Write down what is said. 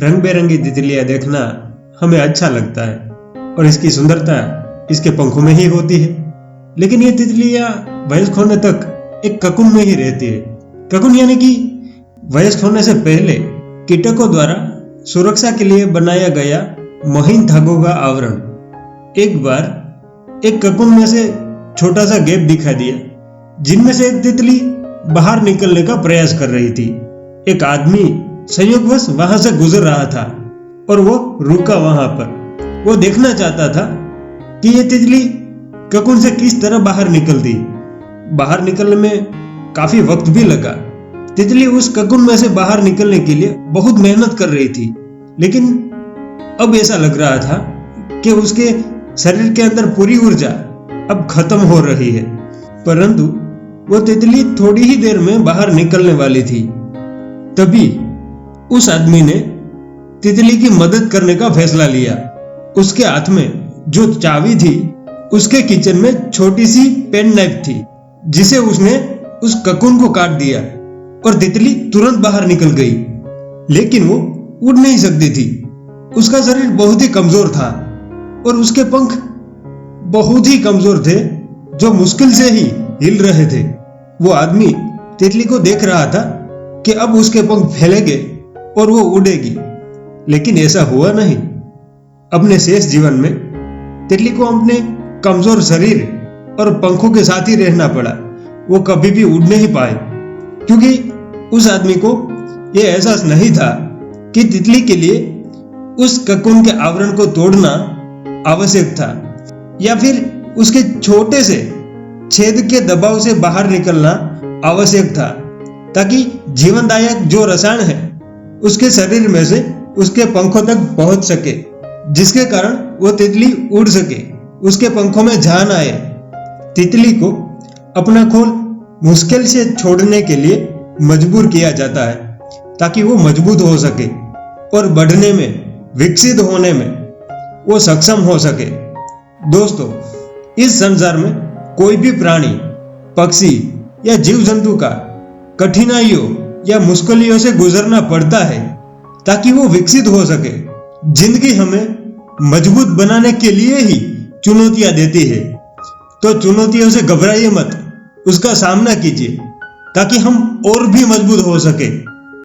रंग बिरंगी तितलियां देखना हमें अच्छा लगता है और इसकी सुंदरता इसके पंखों में ही होती है। लेकिन ये तितलियां वयस्क होने तक एक ककून में ही रहती है। ककून यानी कि वयस्क होने से पहले कीटकों द्वारा सुरक्षा के लिए बनाया गया महीन धागों का आवरण। एक बार एक ककून में से छोटा सा गैप दिखाई दिया, जिनमें से एक तितली बाहर निकलने का प्रयास कर रही थी। एक आदमी संयोगवश वहां से गुजर रहा था और वो रुका वहां पर। वो देखना चाहता था कि ये तितली ककून से किस तरह बाहर निकलती। बाहर निकलने में काफी वक्त भी लगा। तितली उस ककून में से बाहर निकलने के लिए बहुत मेहनत कर रही थी, लेकिन अब ऐसा लग रहा था कि उसके शरीर के अंदर पूरी ऊर्जा अब खत्म हो रही है। परंतु वो तितली थोड़ी ही देर में बाहर निकलने वाली थी। तभी उस आदमी ने तितली की मदद करने का फैसला लिया। उसके हाथ में जो चाबी थी, उसके किचन में छोटी सी पेन नाइफ थी, जिसे उसने उस ककून को काट दिया और तितली तुरंत बाहर निकल गई। लेकिन वो उड़ नहीं सकती थी। उसका शरीर बहुत ही कमजोर था और उसके पंख बहुत ही कमजोर थे, जो मुश्किल से ही हिल रहे थे। वो आदमी तितली को देख रहा था कि अब उसके पंख फैलेंगे और वो उड़ेगी, लेकिन ऐसा हुआ नहीं। अपने शेष जीवन में तितली को अपने कमजोर शरीर और पंखों के साथ ही रहना पड़ा। वो कभी भी उड़ नहीं पाए, क्योंकि उस आदमी को यह एहसास नहीं था कि तितली के लिए उस ककून के आवरण को तोड़ना आवश्यक था, या फिर उसके छोटे से छेद के दबाव से बाहर निकलना आवश्यक था, ताकि जीवनदायक जो रसायन है उसके शरीर में से उसके पंखों तक पहुंच सके, जिसके कारण वो तितली उड़ सके, उसके पंखों में जान आए। तितली को अपना खोल मुश्किल से छोड़ने के लिए मजबूर किया जाता है, ताकि वो मजबूत हो सके और बढ़ने में, विकसित होने में वो सक्षम हो सके। दोस्तों, इस संसार में कोई भी प्राणी, पक्षी या जीव जंतु का कठिनाइयों या मुश्किलों से गुजरना पड़ता है ताकि वो विकसित हो सके। जिंदगी हमें मजबूत बनाने के लिए ही चुनौतियां देती है, तो चुनौतियों से घबराइए मत, उसका सामना कीजिए ताकि हम और भी मजबूत हो सके।